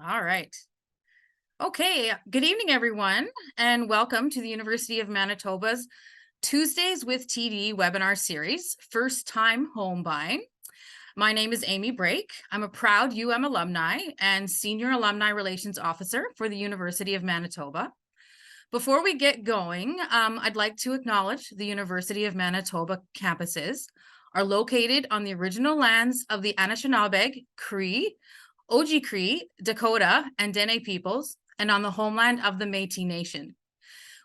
All right. Okay. Good evening, everyone, and welcome to the University of Manitoba's Tuesdays with TD webinar series, First Time Home Buying. My name is Amy Brake. I'm a proud UM alumni and Senior Alumni Relations Officer for the University of Manitoba. Before we get going, I'd like to acknowledge the University of Manitoba campuses are located on the original lands of the Anishinaabe, Cree, Oji-Cree, Dakota, and Dene peoples, and on the homeland of the Métis Nation.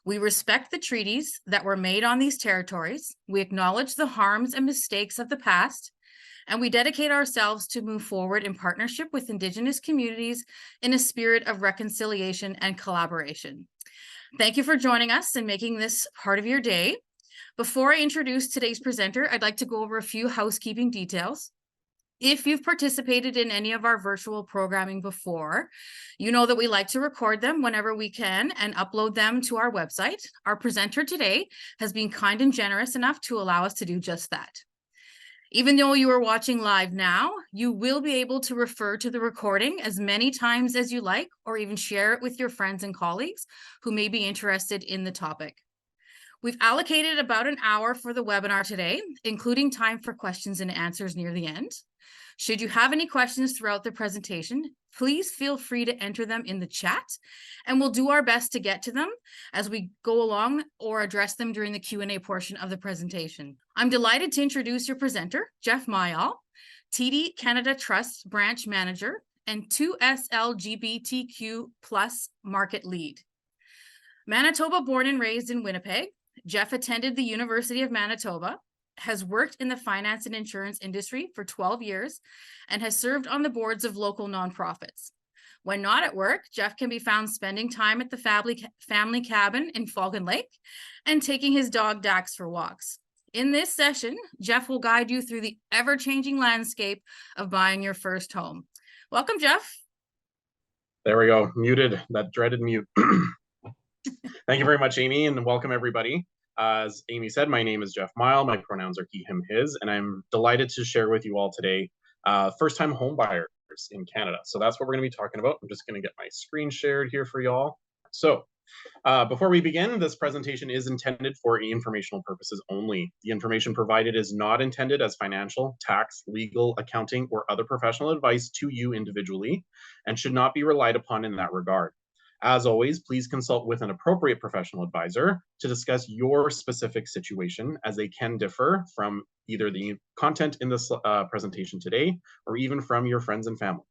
We respect the treaties that were made on these territories. We acknowledge the harms and mistakes of the past, and we dedicate ourselves to move forward in partnership with Indigenous communities in a spirit of reconciliation and collaboration. Thank you for joining us and making this part of your day. Before I introduce today's presenter, I'd like to go over a few housekeeping details. If you've participated in any of our virtual programming before, you know that we like to record them whenever we can and upload them to our website. Our presenter today has been kind and generous enough to allow us to do just that. Even though you are watching live now, you will be able to refer to the recording as many times as you like, or even share it with your friends and colleagues who may be interested in the topic. We've allocated about an hour for the webinar today, including time for questions and answers near the end. Should you have any questions throughout the presentation, please feel free to enter them in the chat, and we'll do our best to get to them as we go along or address them during the Q&A portion of the presentation. I'm delighted to introduce your presenter, Jeff Myall, TD Canada Trust Branch Manager and 2S LGBTQ2 Market Lead. Manitoba born and raised in Winnipeg, Jeff attended the University of Manitoba, has worked in the finance and insurance industry for 12 years, and has served on the boards of local nonprofits. When not at work, Jeff can be found spending time at the family cabin in Falcon Lake and taking his dog Dax for walks. In this session, Jeff will guide you through the ever-changing landscape of buying your first home. Welcome, Jeff. There we go, muted, that dreaded mute. Thank you very much, Amy, and welcome everybody. As Amy said, my name is Jeff Myall. My pronouns are he, him, his, and I'm delighted to share with you all today first-time home buyers in Canada. So that's what we're going to be talking about. I'm just going to get my screen shared here for y'all. So before we begin, this presentation is intended for informational purposes only. The information provided is not intended as financial, tax, legal, accounting, or other professional advice to you individually and should not be relied upon in that regard. As always, please consult with an appropriate professional advisor to discuss your specific situation, as they can differ from either the content in this presentation today or even from your friends and family.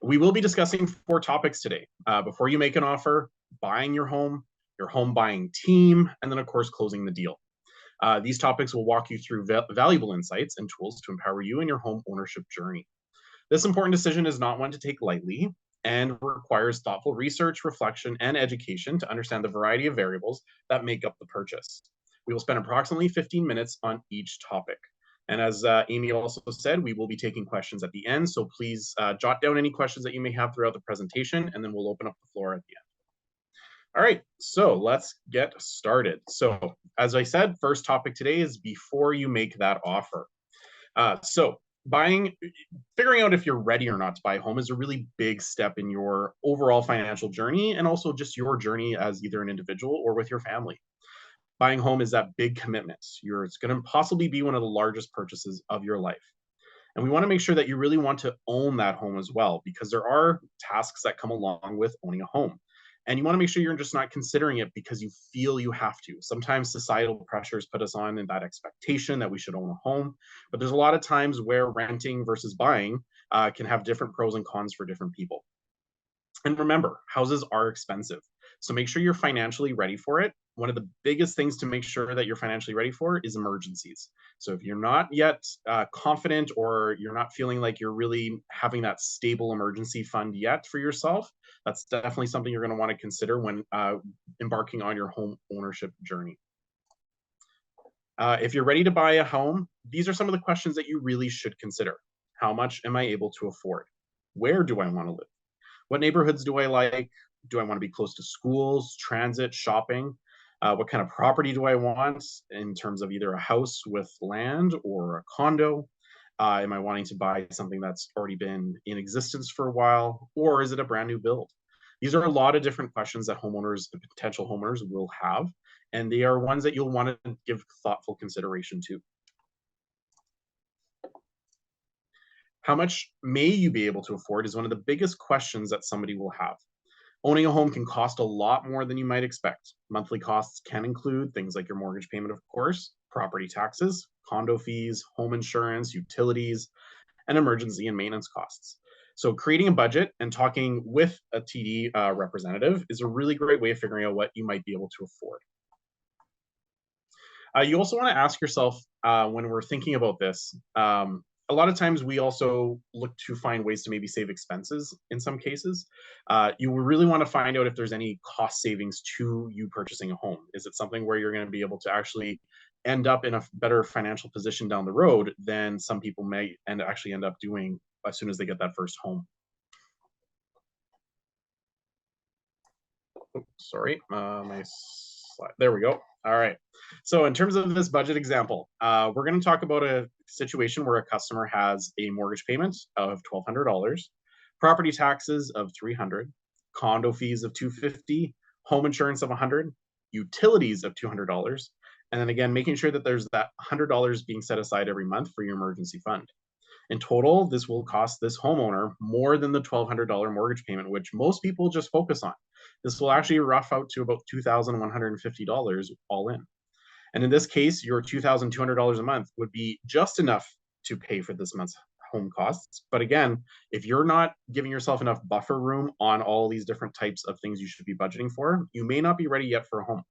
We will be discussing 4 topics today. Before you make an offer, buying your home buying team, and then of course closing the deal. These topics will walk you through valuable insights and tools to empower you in your home ownership journey. This important decision is not one to take lightly and requires thoughtful research, reflection, and education to understand the variety of variables that make up the purchase. We will spend approximately 15 minutes on each topic. And as Amy also said, we will be taking questions at the end, so please jot down any questions that you may have throughout the presentation, and then we'll open up the floor at the end. All right, so let's get started. So as I said, first topic today is before you make that offer. Figuring out if you're ready or not to buy a home is a really big step in your overall financial journey and also just your journey as either an individual or with your family. Buying home is that big commitment. It's going to possibly be one of the largest purchases of your life. And we want to make sure that you really want to own that home as well, because there are tasks that come along with owning a home. And you want to make sure you're just not considering it because you feel you have to. Sometimes societal pressures put us on in that expectation that we should own a home. But there's a lot of times where renting versus buying can have different pros and cons for different people. And remember, houses are expensive. So make sure you're financially ready for it. One of the biggest things to make sure that you're financially ready for is emergencies. So if you're not yet confident, or you're not feeling like you're really having that stable emergency fund yet for yourself, that's definitely something you're going to want to consider when embarking on your home ownership journey. If you're ready to buy a home, these are some of the questions that you really should consider. How much am I able to afford? Where do I want to live? What neighborhoods do I like? Do I want to be close to schools, transit, shopping? What kind of property do I want in terms of either a house with land or a condo? Am I wanting to buy something that's already been in existence for a while, or is it a brand new build? These are a lot of different questions that homeowners, potential homeowners, will have, and they are ones that you'll want to give thoughtful consideration to. How much may you be able to afford is one of the biggest questions that somebody will have. Owning a home can cost a lot more than you might expect. Monthly costs can include things like your mortgage payment, of course, property taxes, condo fees, home insurance, utilities, and emergency and maintenance costs. So, creating a budget and talking with a TD representative is a really great way of figuring out what you might be able to afford. You also want to ask yourself when we're thinking about this. A lot of times we also look to find ways to maybe save expenses in some cases. You will really want to find out if there's any cost savings to you purchasing a home. Is it something where you're going to be able to actually end up in a better financial position down the road than some people may and actually end up doing as soon as they get that first home? Oh, sorry, my slide. There we go. All right. So in terms of this budget example, we're going to talk about a situation where a customer has a mortgage payment of $1,200, property taxes of $300, condo fees of $250, home insurance of $100, utilities of $200, and then again making sure that there's that $100 being set aside every month for your emergency fund. In total, this will cost this homeowner more than the $1,200 mortgage payment, which most people just focus on. This will actually rough out to about $2,150 all in. And in this case, your $2,200 a month would be just enough to pay for this month's home costs. But again, if you're not giving yourself enough buffer room on all these different types of things you should be budgeting for, you may not be ready yet for a home.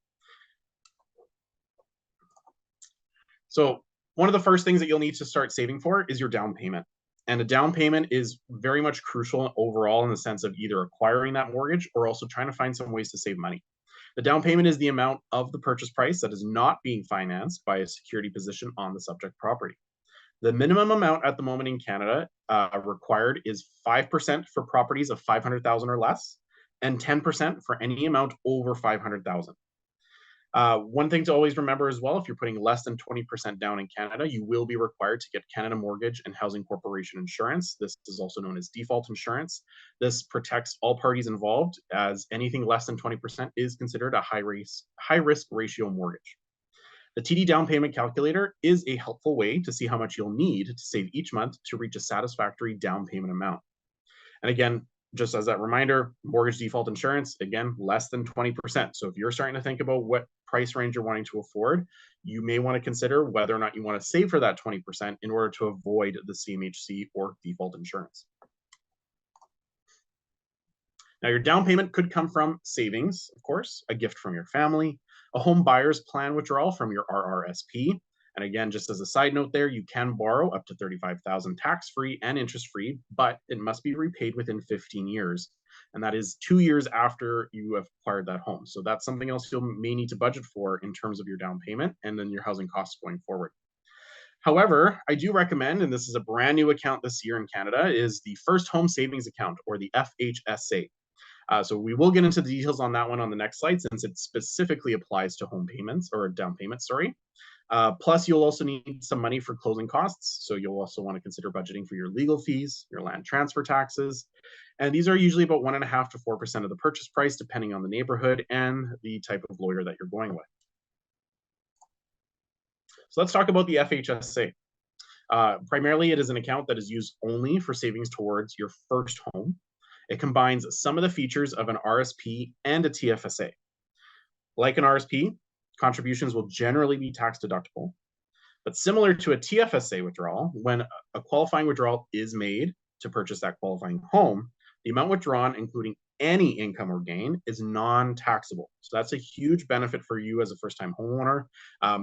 So one of the first things that you'll need to start saving for is your down payment. And a down payment is very much crucial overall in the sense of either acquiring that mortgage or also trying to find some ways to save money. The down payment is the amount of the purchase price that is not being financed by a security position on the subject property. The minimum amount at the moment in Canada required is 5% for properties of 500,000 or less, and 10% for any amount over 500,000. One thing to always remember as well, if you're putting less than 20% down in Canada, you will be required to get Canada Mortgage and Housing Corporation insurance. This is also known as default insurance. This protects all parties involved, as anything less than 20% is considered a high risk ratio mortgage. The TD down payment calculator is a helpful way to see how much you'll need to save each month to reach a satisfactory down payment amount. And again, just as that reminder, mortgage default insurance, again, less than 20%. So if you're starting to think about what price range you're wanting to afford, you may want to consider whether or not you want to save for that 20% in order to avoid the CMHC or default insurance. Now, your down payment could come from savings, of course, a gift from your family, a home buyer's plan withdrawal from your RRSP. And again, just as a side note there, you can borrow up to $35,000 tax-free and interest-free, but it must be repaid within 15 years. And that is 2 years after you have acquired that home. So that's something else you may need to budget for in terms of your down payment and then your housing costs going forward. However, I do recommend, and this is a brand new account this year in Canada, is the First Home Savings Account, or the FHSA. So we will get into the details on that one on the next slide, since it specifically applies to home payments or down payments, sorry. Plus, you'll also need some money for closing costs. So you'll also want to consider budgeting for your legal fees, your land transfer taxes. And these are usually about 1.5% to 4% of the purchase price, depending on the neighborhood and the type of lawyer that you're going with. So let's talk about the FHSA. Primarily, it is an account that is used only for savings towards your first home. It combines some of the features of an RSP and a TFSA. Like an RSP, contributions will generally be tax deductible. But similar to a TFSA withdrawal, when a qualifying withdrawal is made to purchase that qualifying home, the amount withdrawn, including any income or gain, is non-taxable. So that's a huge benefit for you as a first-time homeowner.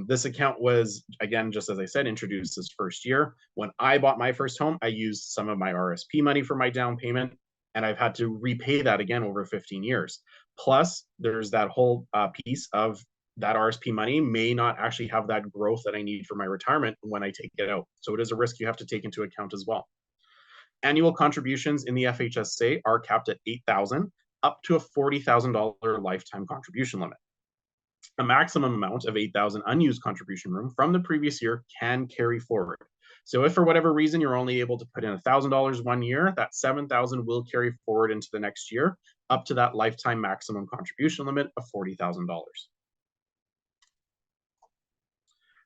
This account was, again, just as I said, introduced this first year. When I bought my first home, I used some of my RSP money for my down payment, and I've had to repay that again over 15 years. Plus, there's that whole piece of that RSP money may not actually have that growth that I need for my retirement when I take it out. So it is a risk you have to take into account as well. Annual contributions in the FHSA are capped at $8,000 up to a $40,000 lifetime contribution limit. A maximum amount of $8,000 unused contribution room from the previous year can carry forward. So if for whatever reason you're only able to put in $1,000 one year, that $7,000 will carry forward into the next year up to that lifetime maximum contribution limit of $40,000.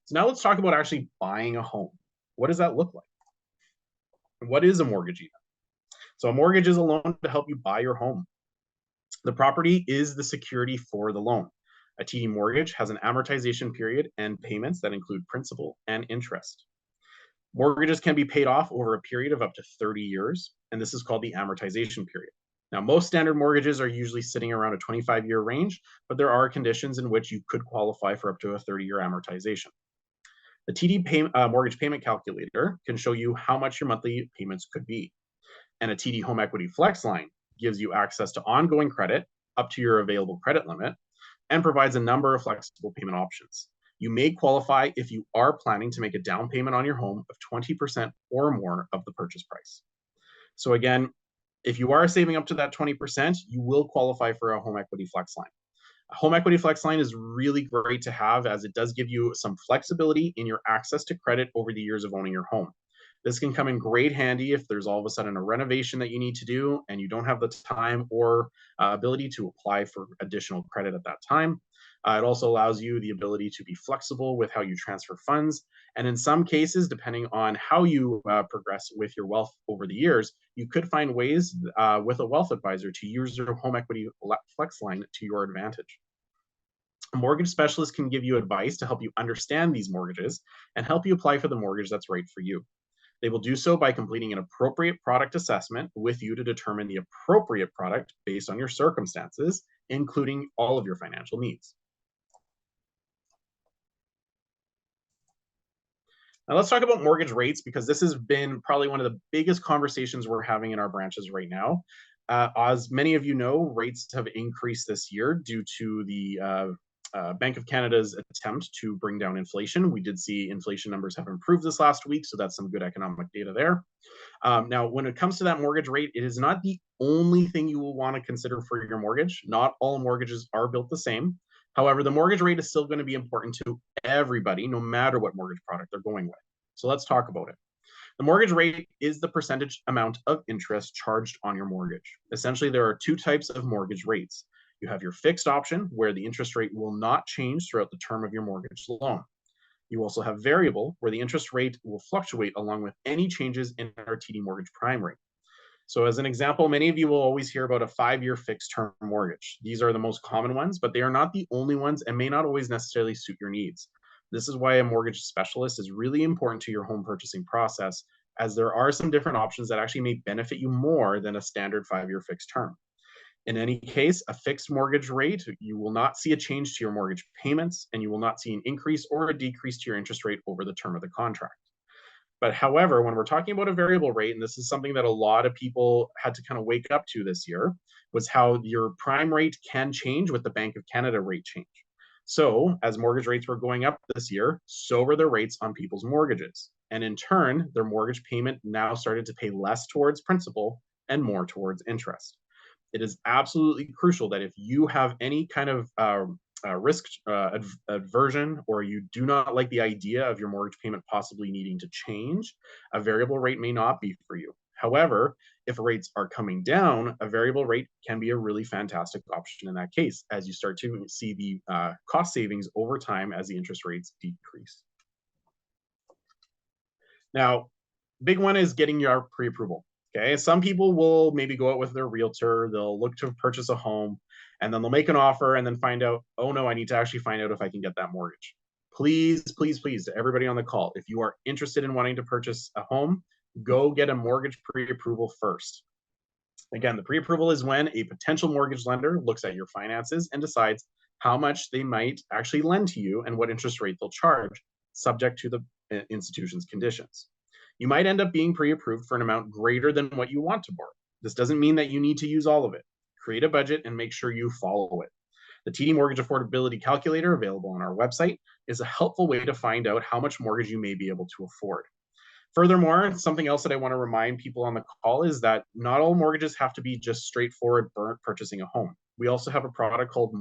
So now let's talk about actually buying a home. What does that look like? What is a mortgage even? So a mortgage is a loan to help you buy your home. The property is the security for the loan. A TD mortgage has an amortization period and payments that include principal and interest. Mortgages can be paid off over a period of up to 30 years, and this is called the amortization period. Now, most standard mortgages are usually sitting around a 25-year range, but there are conditions in which you could qualify for up to a 30-year amortization. The mortgage payment calculator can show you how much your monthly payments could be. And a TD Home Equity Flex line gives you access to ongoing credit up to your available credit limit and provides a number of flexible payment options. You may qualify if you are planning to make a down payment on your home of 20% or more of the purchase price. So again, if you are saving up to that 20%, you will qualify for a home equity flex line. A home equity flex line is really great to have as it does give you some flexibility in your access to credit over the years of owning your home. This can come in great handy if there's all of a sudden a renovation that you need to do and you don't have the time or ability to apply for additional credit at that time. It also allows you the ability to be flexible with how you transfer funds. And in some cases, depending on how you progress with your wealth over the years, you could find ways with a wealth advisor to use your home equity flex line to your advantage. A mortgage specialist can give you advice to help you understand these mortgages and help you apply for the mortgage that's right for you. They will do so by completing an appropriate product assessment with you to determine the appropriate product based on your circumstances, including all of your financial needs. Now let's talk about mortgage rates because this has been probably one of the biggest conversations we're having in our branches right now. As many of you know, rates have increased this year due to the Bank of Canada's attempt to bring down inflation. We did see inflation numbers have improved this last week, so that's some good economic data there. Now, when it comes to that mortgage rate, it is not the only thing you will want to consider for your mortgage. Not all mortgages are built the same. However, the mortgage rate is still going to be important to everybody, no matter what mortgage product they're going with. So let's talk about it. The mortgage rate is the percentage amount of interest charged on your mortgage. Essentially, there are two types of mortgage rates. You have your fixed option, where the interest rate will not change throughout the term of your mortgage loan. You also have variable, where the interest rate will fluctuate along with any changes in our TD mortgage prime rate. So as an example, many of you will always hear about a 5-year fixed term mortgage. These are the most common ones, but they are not the only ones and may not always necessarily suit your needs. This is why a mortgage specialist is really important to your home purchasing process, as there are some different options that actually may benefit you more than a standard 5-year fixed term. In any case, a fixed mortgage rate, you will not see a change to your mortgage payments, and you will not see an increase or a decrease to your interest rate over the term of the contract. But however, when we're talking about a variable rate, and this is something that a lot of people had to kind of wake up to this year, was how your prime rate can change with the Bank of Canada rate change. So as mortgage rates were going up this year, so were the rates on people's mortgages. And in turn, their mortgage payment now started to pay less towards principal and more towards interest. It is absolutely crucial that if you have any kind of risk aversion, or you do not like the idea of your mortgage payment possibly needing to change, a variable rate may not be for you. However, if rates are coming down, a variable rate can be a really fantastic option in that case, as you start to see the cost savings over time as the interest rates decrease. Now, big one is getting your pre-approval. Okay, some people will maybe go out with their realtor, they'll look to purchase a home, and then they'll make an offer and then find out, oh no, I need to actually find out if I can get that mortgage. Please, please, please, to everybody on the call, if you are interested in wanting to purchase a home, go get a mortgage pre-approval first. Again, the pre-approval is when a potential mortgage lender looks at your finances and decides how much they might actually lend to you and what interest rate they'll charge, subject to the institution's conditions. You might end up being pre-approved for an amount greater than what you want to borrow. This doesn't mean that you need to use all of it. Create a budget and make sure you follow it. The TD Mortgage Affordability Calculator, available on our website, is a helpful way to find out how much mortgage you may be able to afford. Furthermore, something else that I want to remind people on the call is that not all mortgages have to be just straightforward purchasing a home. We also have a product called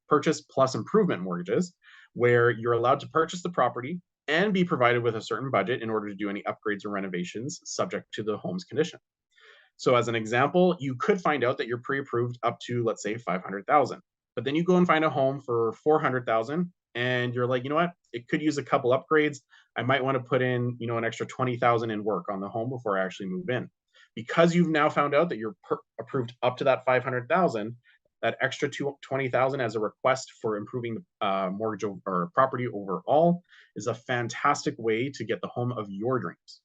Purchase Plus Improvement Mortgages, where you're allowed to purchase the property, and be provided with a certain budget in order to do any upgrades or renovations subject to the home's condition. So as an example, you could find out that you're pre-approved up to, let's say, 500,000. But then you go and find a home for 400,000 and you're like, you know what? It could use a couple upgrades. I might want to put in, an extra 20,000 in work on the home before I actually move in. Because you've now found out that you're approved up to that 500,000, that extra 20,000 as a request for improving the mortgage or property overall is a fantastic way to get the home of your dreams.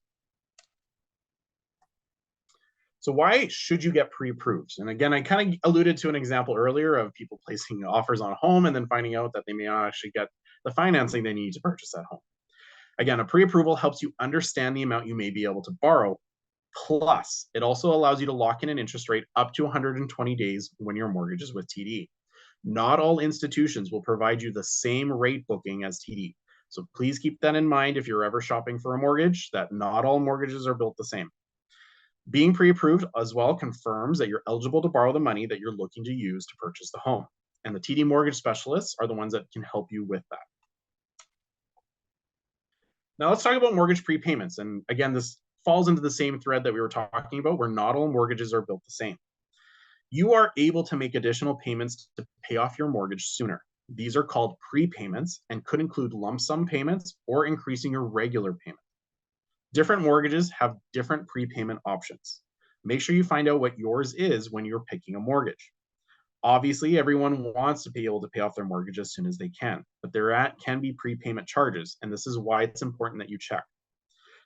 So why should you get pre-approved? And again, I kind of alluded to an example earlier of people placing offers on a home and then finding out that they may not actually get the financing they need to purchase that home. Again, a pre-approval helps you understand the amount you may be able to borrow. Plus, it also allows you to lock in an interest rate up to 120 days when your mortgage is with TD. Not all institutions will provide you the same rate booking as TD. So please keep that in mind if you're ever shopping for a mortgage, that not all mortgages are built the same. Being pre-approved as well confirms that you're eligible to borrow the money that you're looking to use to purchase the home. And the TD mortgage specialists are the ones that can help you with that. Now let's talk about mortgage prepayments. And again, this falls into the same thread that we were talking about, where not all mortgages are built the same. You are able to make additional payments to pay off your mortgage sooner. These are called prepayments and could include lump sum payments or increasing your regular payment. Different mortgages have different prepayment options. Make sure you find out what yours is when you're picking a mortgage. Obviously, everyone wants to be able to pay off their mortgage as soon as they can, but there can be prepayment charges, and this is why it's important that you check.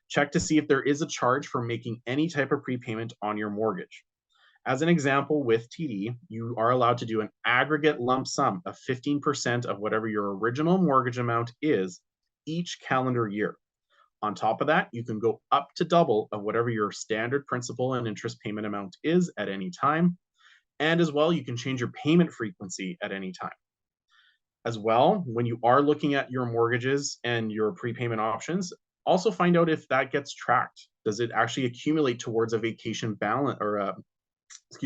Check to see if there is a charge for making any type of prepayment on your mortgage. As an example, with TD, you are allowed to do an aggregate lump sum of 15% of whatever your original mortgage amount is each calendar year. On top of that, you can go up to double of whatever your standard principal and interest payment amount is at any time. And as well, you can change your payment frequency at any time. As well, when you are looking at your mortgages and your prepayment options, also find out if that gets tracked. Does it actually accumulate towards a vacation balance or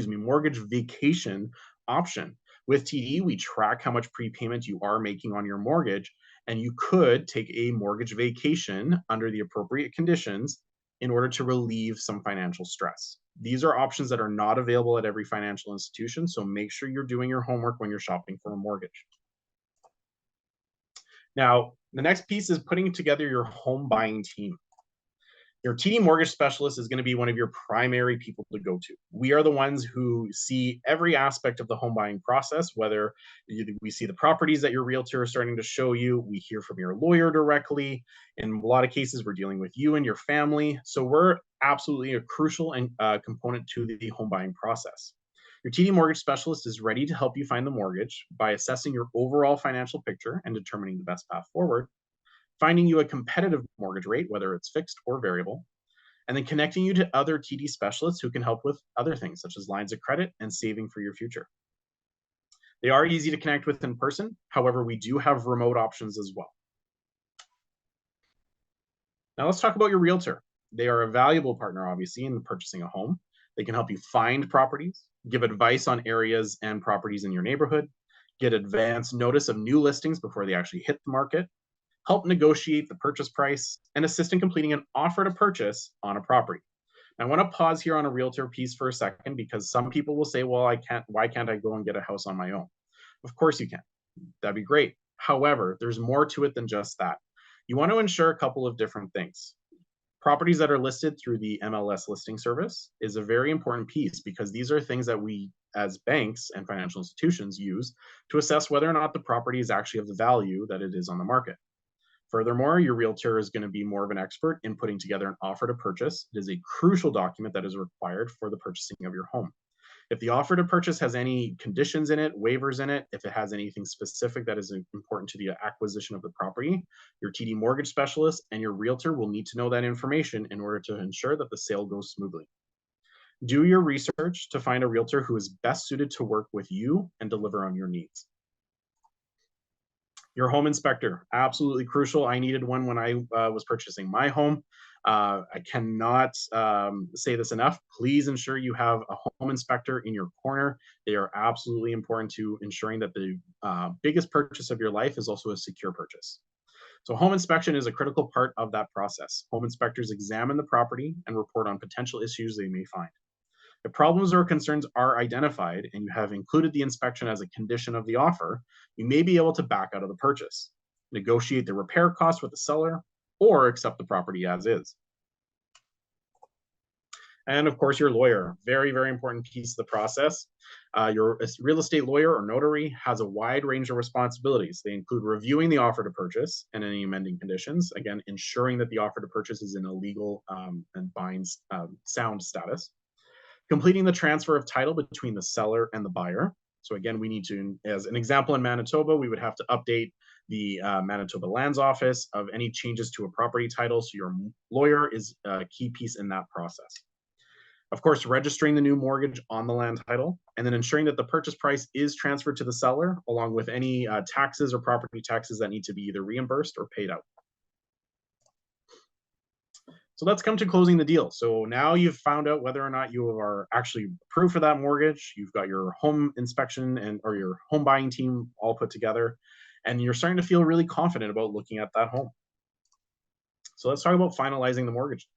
mortgage vacation option? With TD, we track how much prepayment you are making on your mortgage, and you could take a mortgage vacation under the appropriate conditions in order to relieve some financial stress. These are options that are not available at every financial institution, so make sure you're doing your homework when you're shopping for a mortgage. Now, the next piece is putting together your home buying team. Your TD mortgage specialist is going to be one of your primary people to go to. We are the ones who see every aspect of the home buying process, whether we see the properties that your realtor is starting to show you, we hear from your lawyer directly. In a lot of cases, we're dealing with you and your family. So we're absolutely a crucial component to the home buying process. Your TD mortgage specialist is ready to help you find the mortgage by assessing your overall financial picture and determining the best path forward, finding you a competitive mortgage rate, whether it's fixed or variable, and then connecting you to other TD specialists who can help with other things, such as lines of credit and saving for your future. They are easy to connect with in person. However, we do have remote options as well. Now let's talk about your realtor. They are a valuable partner, obviously, in purchasing a home. They can help you find properties, give advice on areas and properties in your neighborhood, get advance notice of new listings before they actually hit the market, help negotiate the purchase price, and assist in completing an offer to purchase on a property. Now, I want to pause here on a realtor piece for a second because some people will say, well, why can't I go and get a house on my own? Of course you can. That'd be great. However, there's more to it than just that. You want to ensure a couple of different things. Properties that are listed through the MLS listing service is a very important piece because these are things that we as banks and financial institutions use to assess whether or not the property is actually of the value that it is on the market. Furthermore, your realtor is going to be more of an expert in putting together an offer to purchase. It is a crucial document that is required for the purchasing of your home. If the offer to purchase has any conditions in it, waivers in it, if it has anything specific that is important to the acquisition of the property, your TD mortgage specialist and your realtor will need to know that information in order to ensure that the sale goes smoothly. Do your research to find a realtor who is best suited to work with you and deliver on your needs. Your home inspector, absolutely crucial. I needed one when I was purchasing my home. I cannot say this enough. Please ensure you have a home inspector in your corner. They are absolutely important to ensuring that the biggest purchase of your life is also a secure purchase. So home inspection is a critical part of that process. Home inspectors examine the property and report on potential issues they may find. If problems or concerns are identified and you have included the inspection as a condition of the offer, you may be able to back out of the purchase, negotiate the repair costs with the seller, or accept the property as is. And of course, your lawyer, very, very important piece of the process. Your real estate lawyer or notary has a wide range of responsibilities. They include reviewing the offer to purchase and any amending conditions, again, ensuring that the offer to purchase is in a legal and binds sound status, completing the transfer of title between the seller and the buyer. So again, we need to, as an example in Manitoba, we would have to update the Manitoba Lands Office of any changes to a property title. So your lawyer is a key piece in that process. Of course, registering the new mortgage on the land title, and then ensuring that the purchase price is transferred to the seller, along with any taxes or property taxes that need to be either reimbursed or paid out. So let's come to closing the deal. So now you've found out whether or not you are actually approved for that mortgage. You've got your home inspection or your home buying team all put together, and you're starting to feel really confident about looking at that home. So let's talk about finalizing the mortgage.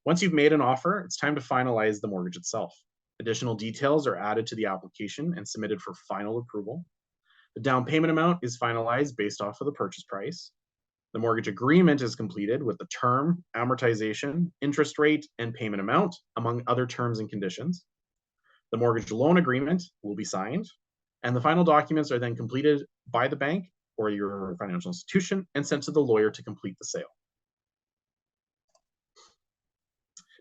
Once you've made an offer, it's time to finalize the mortgage itself. Additional details are added to the application and submitted for final approval. The down payment amount is finalized based off of the purchase price. The mortgage agreement is completed with the term, amortization, interest rate, and payment amount, among other terms and conditions. The mortgage loan agreement will be signed, and the final documents are then completed by the bank or your financial institution and sent to the lawyer to complete the sale.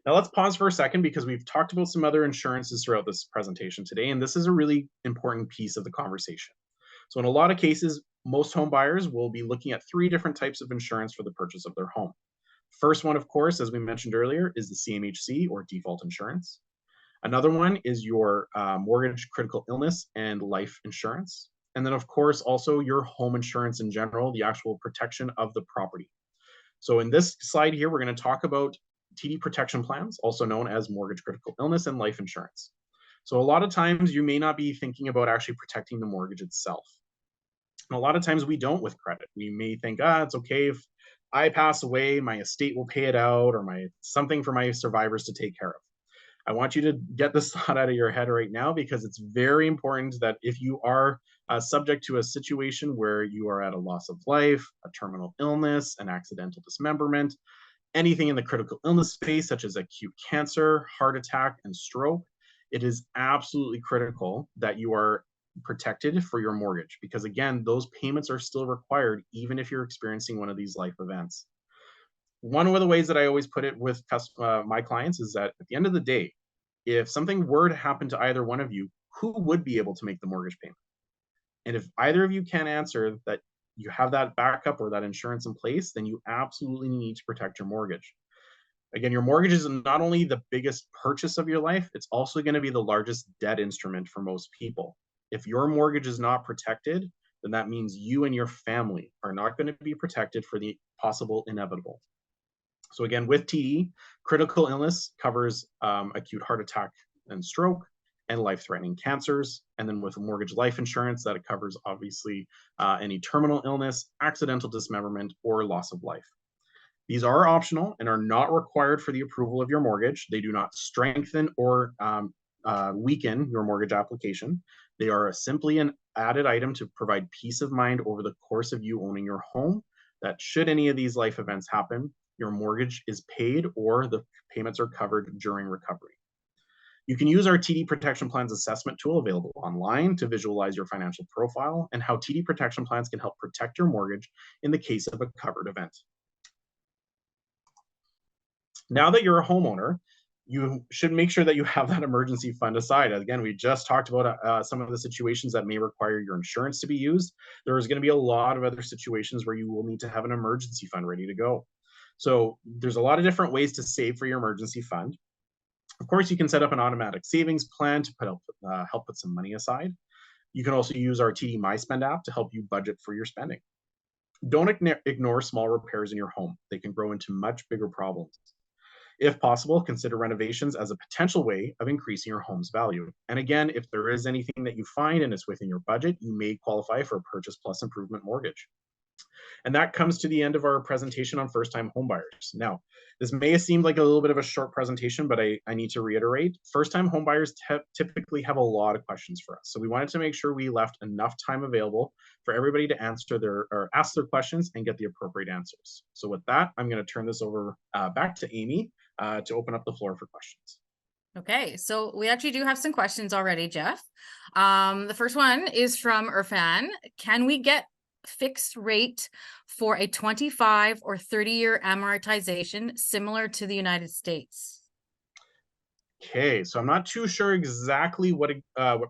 Now let's pause for a second because we've talked about some other insurances throughout this presentation today, and this is a really important piece of the conversation. So in a lot of cases, most home buyers will be looking at 3 different types of insurance for the purchase of their home. First one, of course, as we mentioned earlier, is the CMHC or default insurance. Another one is your mortgage critical illness and life insurance. And then, of course, also your home insurance in general, the actual protection of the property. So in this slide here, we're going to talk about TD protection plans, also known as mortgage critical illness and life insurance. So a lot of times you may not be thinking about actually protecting the mortgage itself. And a lot of times we don't with credit. We may think, it's okay if I pass away, my estate will pay it out, or something for my survivors to take care of. I want you to get this thought out of your head right now because it's very important that if you are subject to a situation where you are at a loss of life, a terminal illness, an accidental dismemberment, anything in the critical illness space, such as acute cancer, heart attack, and stroke, it is absolutely critical that you are protected for your mortgage because, again, those payments are still required even if you're experiencing one of these life events. One of the ways that I always put it with my clients is that at the end of the day, if something were to happen to either one of you, who would be able to make the mortgage payment? And if either of you can't answer that you have that backup or that insurance in place, then you absolutely need to protect your mortgage. Again, your mortgage is not only the biggest purchase of your life, it's also going to be the largest debt instrument for most people. If your mortgage is not protected, then that means you and your family are not going to be protected for the possible inevitable. So again, with TD, critical illness covers acute heart attack and stroke and life-threatening cancers. And then with mortgage life insurance, that it covers obviously any terminal illness, accidental dismemberment, or loss of life. These are optional and are not required for the approval of your mortgage. They do not strengthen or weaken your mortgage application. They are simply an added item to provide peace of mind over the course of you owning your home, that should any of these life events happen, your mortgage is paid or the payments are covered during recovery. You can use our TD Protection Plans assessment tool available online to visualize your financial profile and how TD Protection Plans can help protect your mortgage in the case of a covered event. Now that you're a homeowner, you should make sure that you have that emergency fund aside. Again, we just talked about some of the situations that may require your insurance to be used. There is going to be a lot of other situations where you will need to have an emergency fund ready to go. So there's a lot of different ways to save for your emergency fund. Of course, you can set up an automatic savings plan to help put some money aside. You can also use our TD MySpend app to help you budget for your spending. Don't ignore small repairs in your home. They can grow into much bigger problems. If possible, consider renovations as a potential way of increasing your home's value. And again, if there is anything that you find and it's within your budget, you may qualify for a purchase plus improvement mortgage. And that comes to the end of our presentation on first-time homebuyers. Now, this may have seemed like a little bit of a short presentation, but I need to reiterate, first-time homebuyers typically have a lot of questions for us. So we wanted to make sure we left enough time available for everybody to answer or ask their questions and get the appropriate answers. So with that, I'm going to turn this over back to Amy to open up the floor for questions. Okay, so we actually do have some questions already, Jeff. The first one is from Irfan. Can we get fixed rate for a 25 or 30-year amortization similar to the United States? Okay, so I'm not too sure exactly what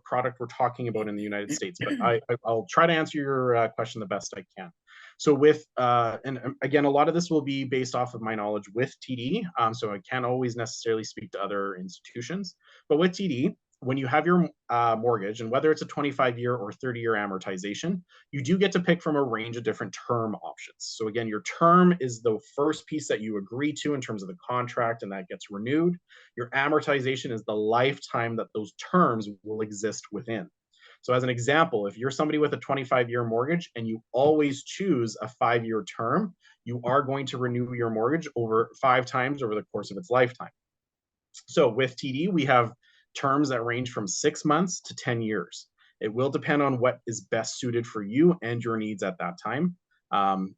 product we're talking about in the United States, but I'll try to answer your question the best I can. So with and again, a lot of this will be based off of my knowledge with TD. So I can't always necessarily speak to other institutions, but with TD, when you have your mortgage, and whether it's a 25-year or 30-year amortization, you do get to pick from a range of different term options. So again, your term is the first piece that you agree to in terms of the contract, and that gets renewed. Your amortization is the lifetime that those terms will exist within. So as an example, if you're somebody with a 25-year mortgage and you always choose a 5-year term, you are going to renew your mortgage over 5 times over the course of its lifetime. So with TD, we have terms that range from 6 months to 10 years. It will depend on what is best suited for you and your needs at that time.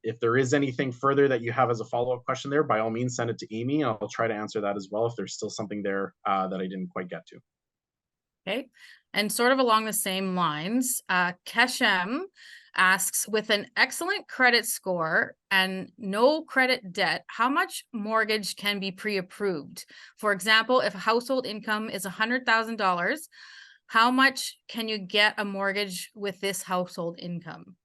If there is anything further that you have as a follow-up question there, by all means, send it to Amy. I'll try to answer that as well if there's still something there that I didn't quite get to. Okay, and sort of along the same lines, Keshem asks, with an excellent credit score and no credit debt, how much mortgage can be pre-approved? For example, if a household income is $100,000, how much can you get a mortgage with this household income?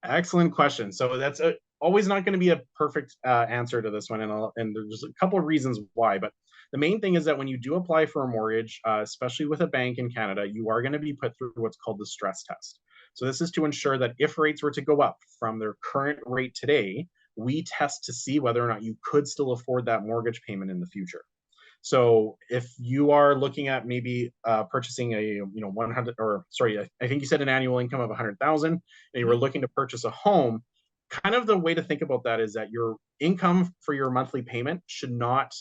Excellent question. So that's always not going to be a perfect answer to this one, and there's a couple of reasons why. But the main thing is that when you do apply for a mortgage, especially with a bank in Canada, you are going to be put through what's called the stress test. So this is to ensure that if rates were to go up from their current rate today, we test to see whether or not you could still afford that mortgage payment in the future. So if you are looking at maybe purchasing a 100, or sorry, I think you said an annual income of 100,000, and you were looking to purchase a home, kind of the way to think about that is that your income for your monthly payment should not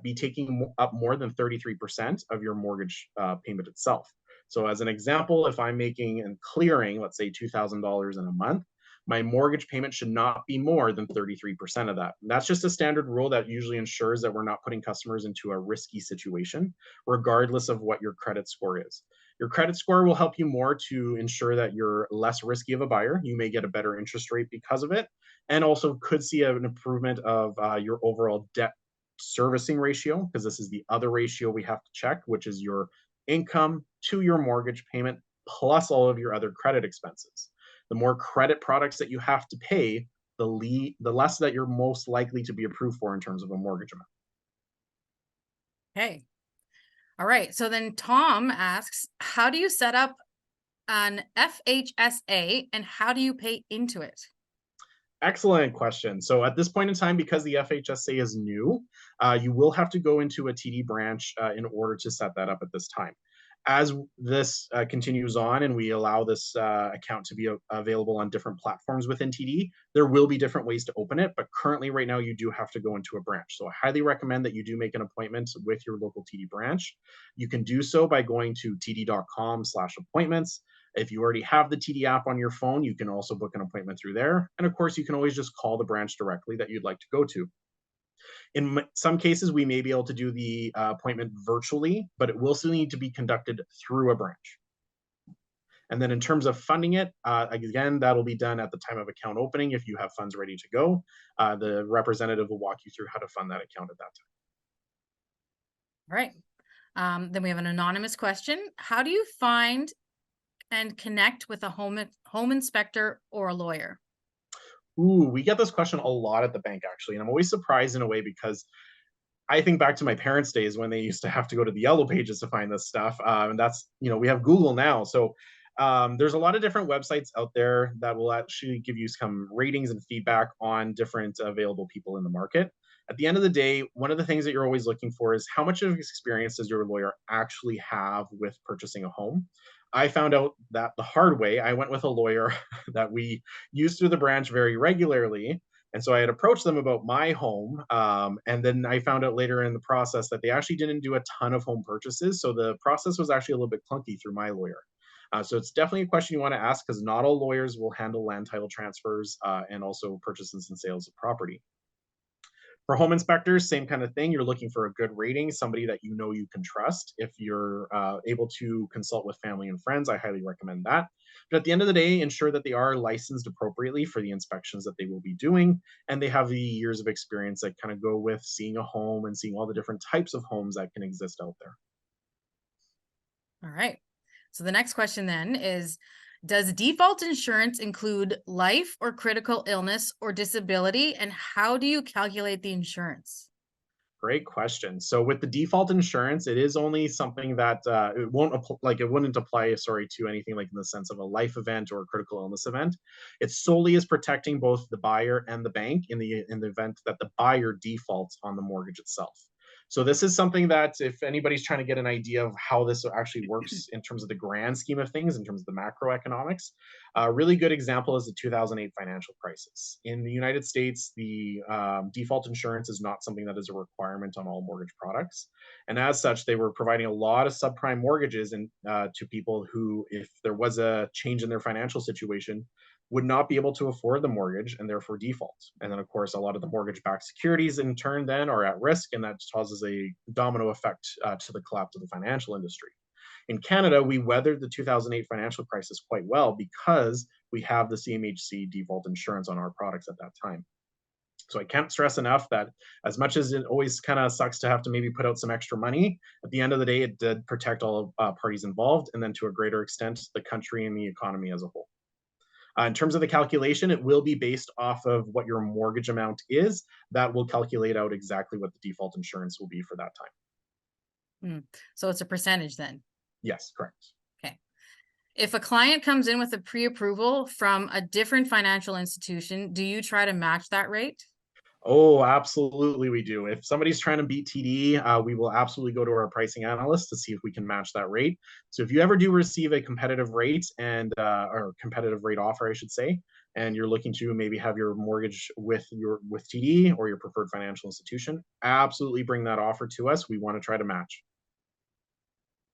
be taking up more than 33% of your mortgage payment itself. So as an example, if I'm making and clearing, let's say $2,000 in a month, my mortgage payment should not be more than 33% of that. And that's just a standard rule that usually ensures that we're not putting customers into a risky situation, regardless of what your credit score is. Your credit score will help you more to ensure that you're less risky of a buyer. You may get a better interest rate because of it, and also could see an improvement of your overall debt servicing ratio, because this is the other ratio we have to check, which is your income to your mortgage payment plus all of your other credit expenses. The more credit products that you have to pay, the less that you're most likely to be approved for in terms of a mortgage amount. Okay. All right. So then Tom asks, how do you set up an FHSA and how do you pay into it? Excellent question. So at this point in time, because the FHSA is new, you will have to go into a TD branch in order to set that up at this time. As this continues on and we allow this account to be available on different platforms within TD, there will be different ways to open it. But currently, right now, you do have to go into a branch. So I highly recommend that you do make an appointment with your local TD branch. You can do so by going to td.com/appointments. If you already have the TD app on your phone, you can also book an appointment through there. And of course, you can always just call the branch directly that you'd like to go to. In some cases, we may be able to do the appointment virtually, but it will still need to be conducted through a branch. And then in terms of funding it, again, that'll be done at the time of account opening if you have funds ready to go. The representative will walk you through how to fund that account at that time. All right. Then we have an anonymous question. How do you find and connect with a home inspector or a lawyer? Ooh, we get this question a lot at the bank, actually. And I'm always surprised in a way because I think back to my parents' days when they used to have to go to the yellow pages to find this stuff. And that's, we have Google now. So there's a lot of different websites out there that will actually give you some ratings and feedback on different available people in the market. At the end of the day, one of the things that you're always looking for is how much of experience does your lawyer actually have with purchasing a home? I found out that the hard way. I went with a lawyer that we used through the branch very regularly. And so I had approached them about my home. And then I found out later in the process that they actually didn't do a ton of home purchases. So the process was actually a little bit clunky through my lawyer. So it's definitely a question you want to ask because not all lawyers will handle land title transfers and also purchases and sales of property. For home inspectors, same kind of thing. You're looking for a good rating, somebody that you know you can trust. If you're able to consult with family and friends, I highly recommend that. But at the end of the day, ensure that they are licensed appropriately for the inspections that they will be doing, and they have the years of experience that kind of go with seeing a home and seeing all the different types of homes that can exist out there. All right. So the next question then is, does default insurance include life or critical illness or disability? And how do you calculate the insurance? Great question. So with the default insurance, it is only something that it wouldn't apply, sorry, to anything like in the sense of a life event or a critical illness event. It solely is protecting both the buyer and the bank in the event that the buyer defaults on the mortgage itself. So this is something that if anybody's trying to get an idea of how this actually works in terms of the grand scheme of things, in terms of the macroeconomics, a really good example is the 2008 financial crisis. In the United States, the default insurance is not something that is a requirement on all mortgage products. And as such, they were providing a lot of subprime mortgages to people who, if there was a change in their financial situation, would not be able to afford the mortgage and therefore default. And then, of course, a lot of the mortgage backed securities in turn then are at risk, and that causes a domino effect to the collapse of the financial industry. In Canada, we weathered the 2008 financial crisis quite well because we have the CMHC default insurance on our products at that time. So I can't stress enough that as much as it always kind of sucks to have to maybe put out some extra money, at the end of the day, it did protect all parties involved, and then to a greater extent, the country and the economy as a whole. In terms of the calculation, it will be based off of what your mortgage amount is. That will calculate out exactly what the default insurance will be for that time. So it's a percentage then? Yes, correct. Okay. If a client comes in with a pre-approval from a different financial institution, do you try to match that rate? Oh, absolutely, we do. If somebody's trying to beat TD, we will absolutely go to our pricing analyst to see if we can match that rate. So if you ever do receive a competitive rate or competitive rate offer, I should say, and you're looking to maybe have your mortgage with TD or your preferred financial institution, absolutely bring that offer to us. We want to try to match.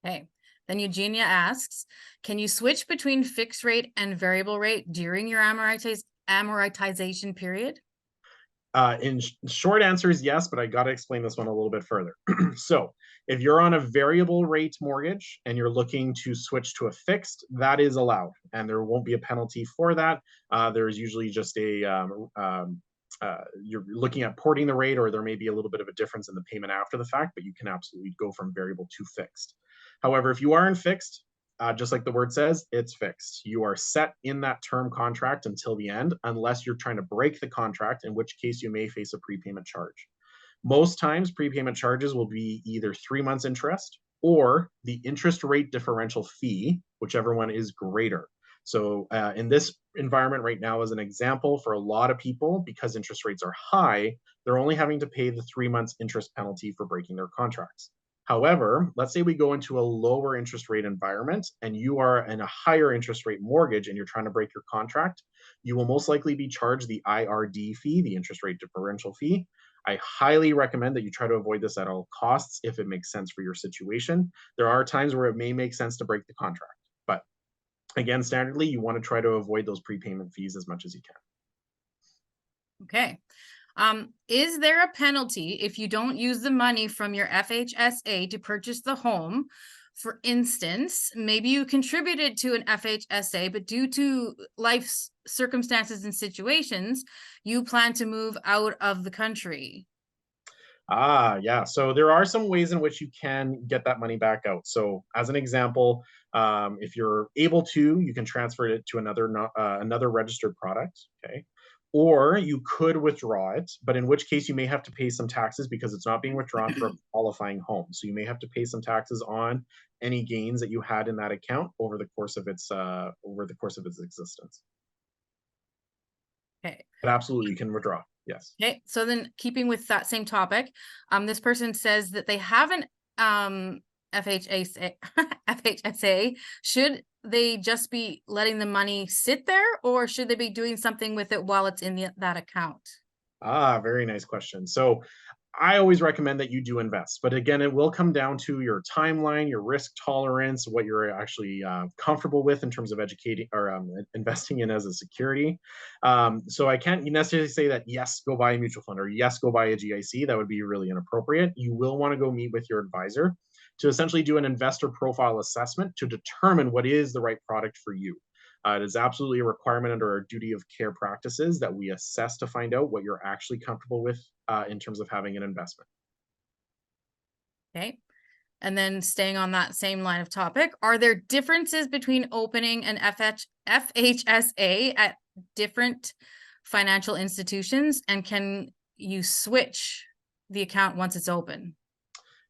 Okay. Then Eugenia asks, can you switch between fixed rate and variable rate during your amortization period? Short answer is yes, but I got to explain this one a little bit further. So if you're on a variable rate mortgage and you're looking to switch to a fixed, that is allowed, and there won't be a penalty for that. There's usually just you're looking at porting the rate, or there may be a little bit of a difference in the payment after the fact, but you can absolutely go from variable to fixed. However, if you are in fixed, just like the word says, it's fixed. You are set in that term contract until the end, unless you're trying to break the contract, in which case you may face a prepayment charge. Most times, prepayment charges will be either 3 months interest or the interest rate differential fee, whichever one is greater. So in this environment right now, as an example, for a lot of people, because interest rates are high, they're only having to pay the 3 months interest penalty for breaking their contracts. However, let's say we go into a lower interest rate environment and you are in a higher interest rate mortgage and you're trying to break your contract, you will most likely be charged the IRD fee, the interest rate differential fee. I highly recommend that you try to avoid this at all costs if it makes sense for your situation. There are times where it may make sense to break the contract, but again, standardly, you want to try to avoid those prepayment fees as much as you can. Okay. Is there a penalty if you don't use the money from your FHSA to purchase the home? For instance, maybe you contributed to an FHSA, but due to life circumstances and situations, you plan to move out of the country. Yeah. So there are some ways in which you can get that money back out. So, as an example, if you're able to, you can transfer it to another registered product. Okay. Or you could withdraw it, but in which case you may have to pay some taxes because it's not being withdrawn for a qualifying home. So you may have to pay some taxes on any gains that you had in that account over the course of its existence. Okay. But absolutely, you can withdraw. Yes. Okay. So then, keeping with that same topic, this person says that they have an FHSA. FHSA. Should they just be letting the money sit there, or should they be doing something with it while it's in that account? Ah, very nice question. So I always recommend that you do invest, but again, it will come down to your timeline, your risk tolerance, what you're actually comfortable with in terms of educating or investing in as a security. So I can't necessarily say that yes, go buy a mutual fund or yes, go buy a GIC. That would be really inappropriate. You will want to go meet with your advisor to essentially do an investor profile assessment to determine what is the right product for you. It is absolutely a requirement under our duty of care practices that we assess to find out what you're actually comfortable with in terms of having an investment. Okay. And then staying on that same line of topic, are there differences between opening an FHSA at different financial institutions? And can you switch the account once it's open?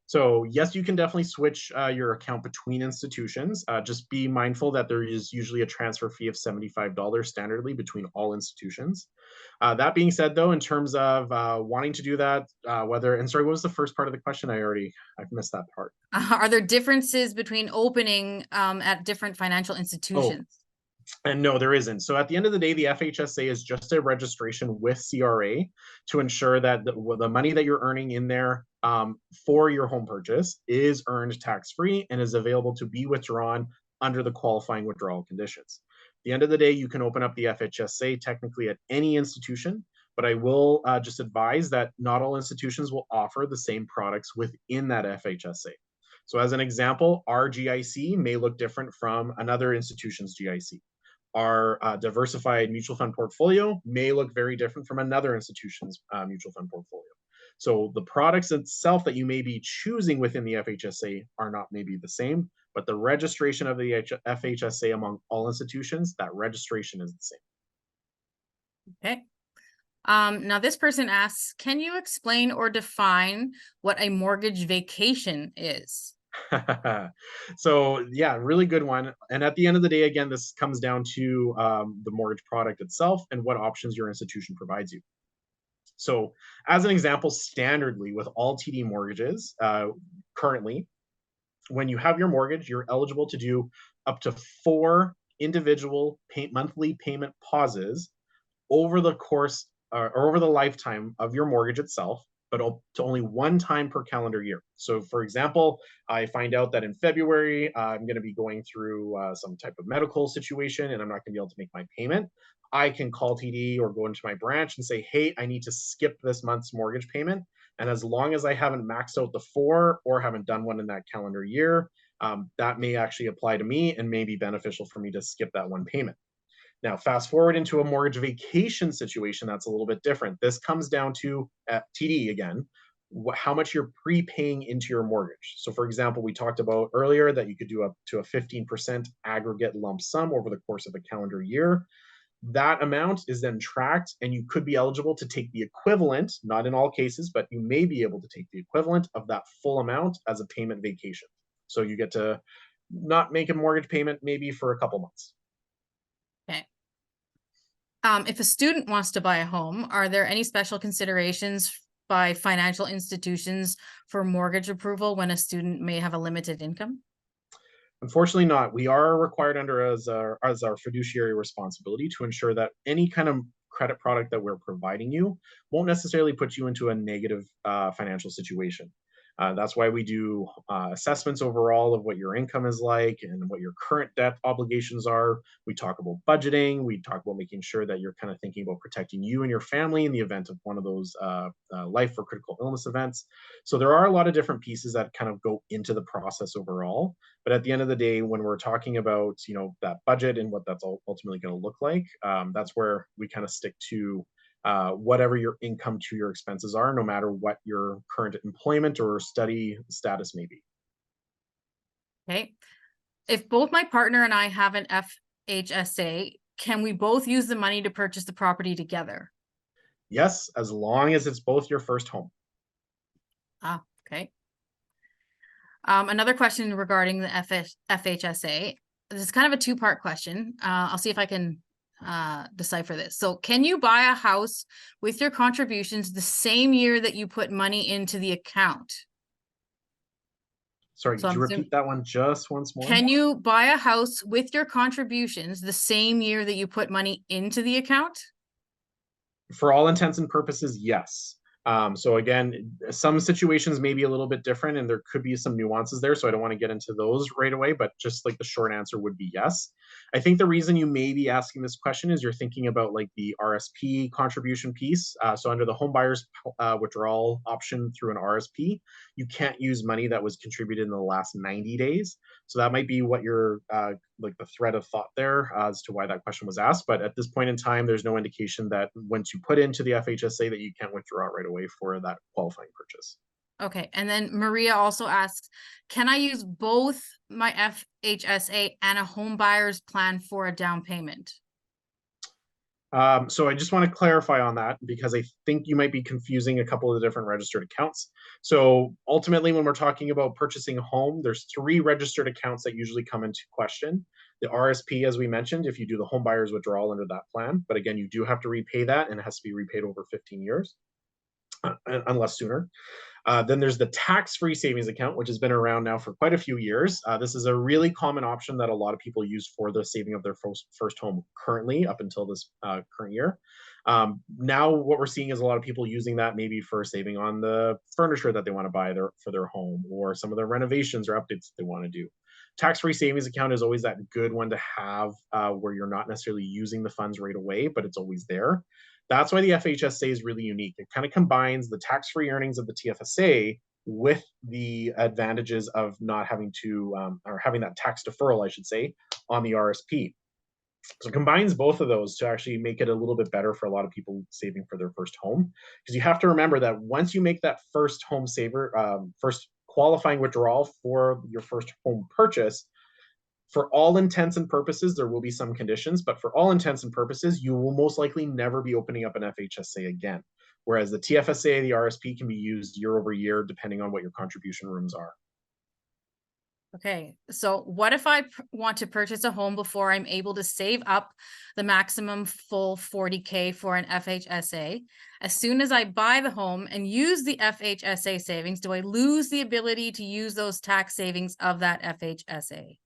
So yes, you can definitely switch your account between institutions. Just be mindful that there is usually a transfer fee of $75 standardly between all institutions. That being said, though, in terms of wanting to do that, and sorry, what was the first part of the question? I've missed that part. Are there differences between opening at different financial Oh, institutions? and no, there isn't. So at the end of the day, the FHSA is just a registration with CRA to ensure that the money that you're earning in there for your home purchase is earned tax-free and is available to be withdrawn under the qualifying withdrawal conditions. At the end of the day, you can open up the FHSA technically at any institution, but I will just advise that not all institutions will offer the same products within that FHSA. So as an example, our GIC may look different from another institution's GIC. Our diversified mutual fund portfolio may look very different from another institution's mutual fund portfolio. So the products itself that you may be choosing within the FHSA are not maybe the same, but the registration of the FHSA among all institutions, that registration is the same. Okay. Now this person asks, can you explain or define what a mortgage vacation is? So yeah, really good one. And at the end of the day, again, this comes down to the mortgage product itself and what options your institution provides you. So as an example, standardly with all TD mortgages, currently, when you have your mortgage, you're eligible to do up to 4 individual monthly payment pauses over the course or over the lifetime of your mortgage itself, but to only one time per calendar year. So, for example, I find out that in February, I'm going to be going through some type of medical situation and I'm not going to be able to make my payment. I can call TD or go into my branch and say, hey, I need to skip this month's mortgage payment. And as long as I haven't maxed out the 4 or haven't done one in that calendar year, that may actually apply to me and may be beneficial for me to skip that one payment. Now, fast forward into a mortgage vacation situation, that's a little bit different. This comes down to TD again, how much you're prepaying into your mortgage. So, for example, we talked about earlier that you could do up to a 15% aggregate lump sum over the course of a calendar year. That amount is then tracked, and you could be eligible to take the equivalent, not in all cases, but you may be able to take the equivalent of that full amount as a payment vacation. So, you get to not make a mortgage payment maybe for a couple months. Okay. If a student wants to buy a home, are there any special considerations by financial institutions for mortgage approval when a student may have a limited income? Unfortunately not. We are required under as our fiduciary responsibility to ensure that any kind of credit product that we're providing you won't necessarily put you into a negative financial situation. That's why we do assessments overall of what your income is like and what your current debt obligations are. We talk about budgeting. We talk about making sure that you're kind of thinking about protecting you and your family in the event of one of those life or critical illness events. So there are a lot of different pieces that kind of go into the process overall. But at the end of the day, when we're talking about that budget and what that's ultimately going to look like, that's where we kind of stick to whatever your income to your expenses are, no matter what your current employment or study status may be. Okay. If both my partner and I have an FHSA, can we both use the money to purchase the property together? Yes, as long as it's both your first home. Okay. Another question regarding the FHSA. This is kind of a two-part question. I'll see if I can decipher this. So can you buy a house with your contributions the same year that you put money into the account? Sorry, So could I'm you assuming, repeat that one just once more? can you buy a house with your contributions the same year that you put money into the account? For all intents and purposes, yes. So again, some situations may be a little bit different and there could be some nuances there. So I don't want to get into those right away, but just like the short answer would be yes. I think the reason you may be asking this question is you're thinking about like the RSP contribution piece. So under the home buyers withdrawal option through an RSP, you can't use money that was contributed in the last 90 days. So that might be what you're like the thread of thought there as to why that question was asked. But at this point in time, there's no indication that once you put into the FHSA that you can't withdraw right away for that qualifying purchase. Okay. And then Maria also asks, can I use both my FHSA and a home buyer's plan for a down payment? So I just want to clarify on that because I think you might be confusing a couple of the different registered accounts. So ultimately, when we're talking about purchasing a home, there's three registered accounts that usually come into question. The RSP, as we mentioned, if you do the home buyer's withdrawal under that plan, but again, you do have to repay that and it has to be repaid over 15 years, unless sooner. Then there's the tax-free savings account, which has been around now for quite a few years. This is a really common option that a lot of people use for the saving of their first home currently up until this current year. Now what we're seeing is a lot of people using that maybe for saving on the furniture that they want to buy for their home or some of the renovations or updates that they want to do. Tax-free savings account is always that good one to have where you're not necessarily using the funds right away, but it's always there. That's why the FHSA is really unique. It kind of combines the tax-free earnings of the TFSA with the advantages of not having to, or having that tax deferral, I should say, on the RSP. So it combines both of those to actually make it a little bit better for a lot of people saving for their first home. Because you have to remember that once you make that first home saver, first qualifying withdrawal for your first home purchase, for all intents and purposes, there will be some conditions, but for all intents and purposes, you will most likely never be opening up an FHSA again. Whereas the TFSA, the RSP can be used year over year, depending on what your contribution rooms are. Okay, so what if I want to purchase a home before I'm able to save up the maximum full 40K for an FHSA? As soon as I buy the home and use the FHSA savings, do I lose the ability to use those tax savings of that FHSA?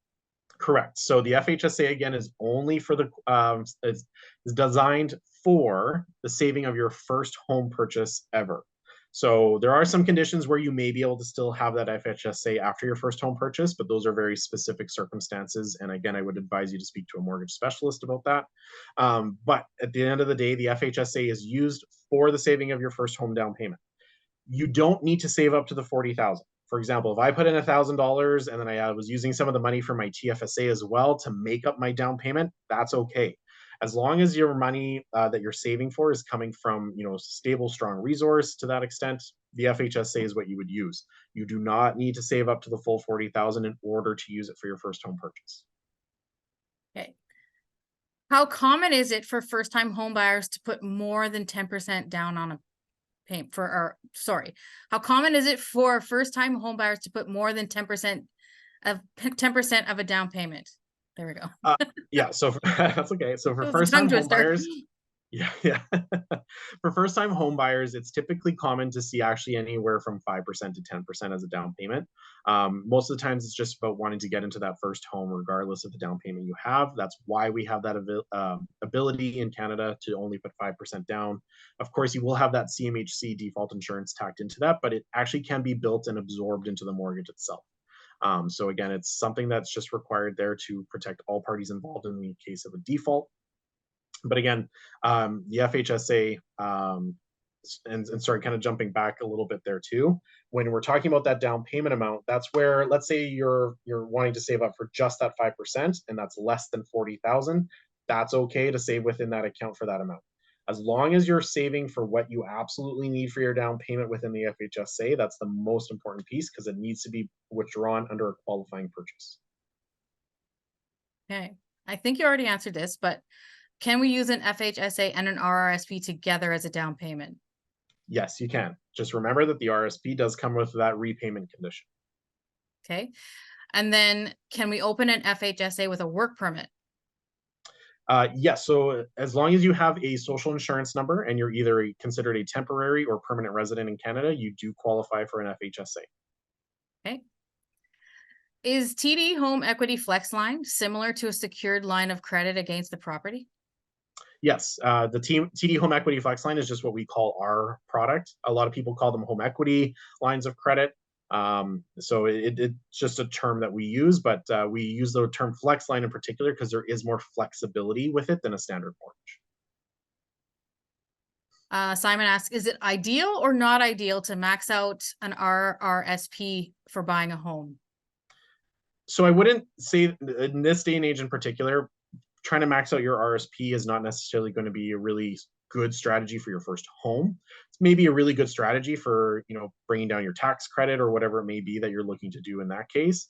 Correct. So the FHSA again is only for the is designed for the saving of your first home purchase ever. So there are some conditions where you may be able to still have that FHSA after your first home purchase, but those are very specific circumstances. And again, I would advise you to speak to a mortgage specialist about that. But at the end of the day, the FHSA is used for the saving of your first home down payment. You don't need to save up to the 40,000. For example, if I put in $1,000 and then I was using some of the money for my TFSA as well to make up my down payment, that's okay. As long as your money that you're saving for is coming from, stable, strong resource to that extent, the FHSA is what you would use. You do not need to save up to the full 40,000 in order to use it for your first home purchase. Okay. How common is it for first-time home buyers to put more than 10% down on a payment for, or sorry, how common is it for first-time home buyers to put more than 10% of a down payment? There we go. Yeah, so that's okay. So for It was a tongue first-time home twister. buyers, yeah. For first-time home buyers, it's typically common to see actually anywhere from 5% to 10% as a down payment. Most of the times, it's just about wanting to get into that first home, regardless of the down payment you have. That's why we have that ability in Canada to only put 5% down. Of course, you will have that CMHC default insurance tacked into that, but it actually can be built and absorbed into the mortgage itself. So again, it's something that's just required there to protect all parties involved in the case of a default. But again, the FHSA, and sorry, kind of jumping back a little bit there too. When we're talking about that down payment amount, that's where, let's say you're wanting to save up for just that 5%, and that's less than 40,000. That's okay to save within that account for that amount. As long as you're saving for what you absolutely need for your down payment within the FHSA, that's the most important piece because it needs to be withdrawn under a qualifying purchase. Okay. I think you already answered this, but can we use an FHSA and an RRSP together as a down payment? Yes, you can. Just remember that the RSP does come with that repayment condition. Okay. And then can we open an FHSA with a work permit? Yes, so as long as you have a social insurance number and you're either considered a temporary or permanent resident in Canada, you do qualify for an FHSA. Okay. Is TD Home Equity Flex Line similar to a secured line of credit against the property? Yes, the TD Home Equity Flex Line is just what we call our product. A lot of people call them home equity lines of credit. So it's just a term that we use, but we use the term flex line in particular because there is more flexibility with it than a standard mortgage. Simon asks, is it ideal or not ideal to max out an RRSP for buying a home? So I wouldn't say in this day and age in particular, trying to max out your RSP is not necessarily going to be a really good strategy for your first home. It's maybe a really good strategy for bringing down your tax credit or whatever it may be that you're looking to do in that case.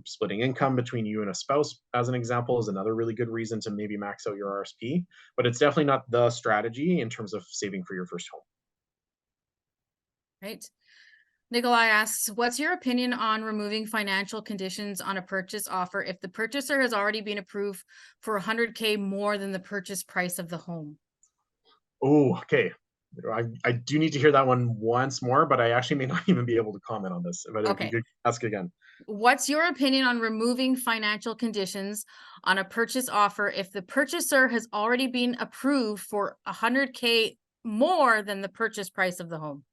Splitting income between you and a spouse, as an example, is another really good reason to maybe max out your RSP. But it's definitely not the strategy in terms of saving for your first home. Right. Nikolai asks, what's your opinion on removing financial conditions on a purchase offer if the purchaser has already been approved for 100K more than the purchase price of the home? Oh, okay. I do need to hear that one once more, but I actually may not even be able to comment on this. But if you Okay. could ask again. What's your opinion on removing financial conditions on a purchase offer if the purchaser has already been approved for 100K more than the purchase price of the home?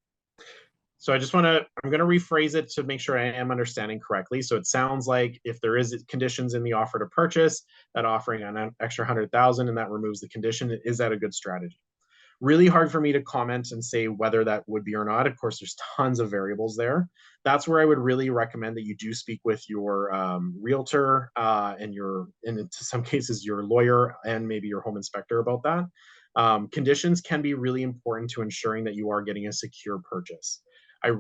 So I'm going to rephrase it to make sure I am understanding correctly. So it sounds like if there is conditions in the offer to purchase, that offering an extra 100,000 and that removes the condition, is that a good strategy? Really hard for me to comment and say whether that would be or not. Of course, there's tons of variables there. That's where I would really recommend that you do speak with your realtor and in some cases, your lawyer and maybe your home inspector about that. Conditions can be really important to ensuring that you are getting a secure purchase. I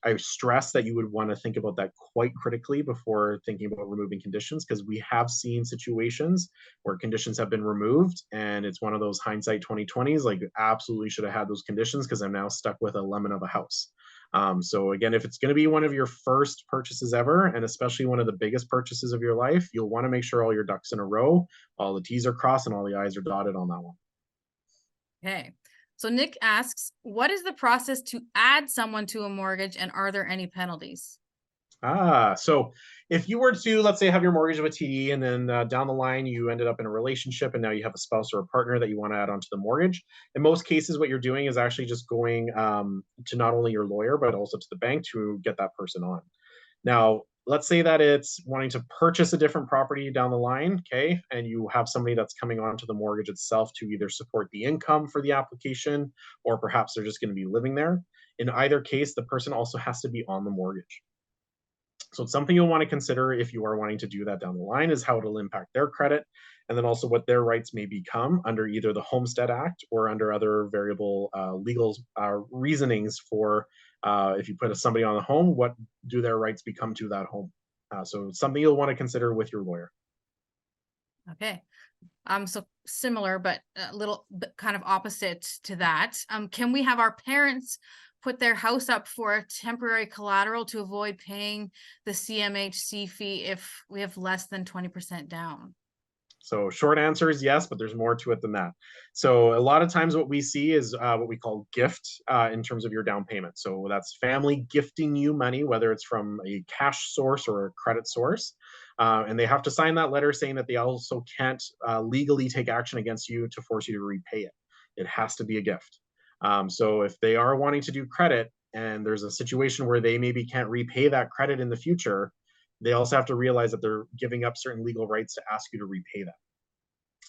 I stress that you would want to think about that quite critically before thinking about removing conditions, because we have seen situations where conditions have been removed and it's one of those hindsight 2020s, like absolutely should have had those conditions because I'm now stuck with a lemon of a house. So again, if it's going to be one of your first purchases ever, and especially one of the biggest purchases of your life, you'll want to make sure all your ducks in a row, all the T's are crossed and all the I's are dotted on that one. Okay. So Nick asks, what is the process to add someone to a mortgage and are there any penalties? So if you were to, let's say, have your mortgage with TD and then down the line you ended up in a relationship and now you have a spouse or a partner that you want to add onto the mortgage, in most cases, what you're doing is actually just going to not only your lawyer, but also to the bank to get that person on. Now, let's say that it's wanting to purchase a different property down the line, okay, and you have somebody that's coming onto the mortgage itself to either support the income for the application or perhaps they're just going to be living there. In either case, the person also has to be on the mortgage. So it's something you'll want to consider if you are wanting to do that down the line, is how it'll impact their credit, and then also what their rights may become under either the Homestead Act or under other variable legal reasonings for if you put somebody on the home, what do their rights become to that home? So it's something you'll want to consider with your lawyer. Okay. So similar, but a little bit kind of opposite to that. Can we have our parents put their house up for a temporary collateral to avoid paying the CMHC fee if we have less than 20% down? So short answer is yes, but there's more to it than that. So a lot of times what we see is what we call gift in terms of your down payment. So that's family gifting you money, whether it's from a cash source or a credit source. And they have to sign that letter saying that they also can't legally take action against you to force you to repay it. It has to be a gift. So if they are wanting to do credit and there's a situation where they maybe can't repay that credit in the future, they also have to realize that they're giving up certain legal rights to ask you to repay that.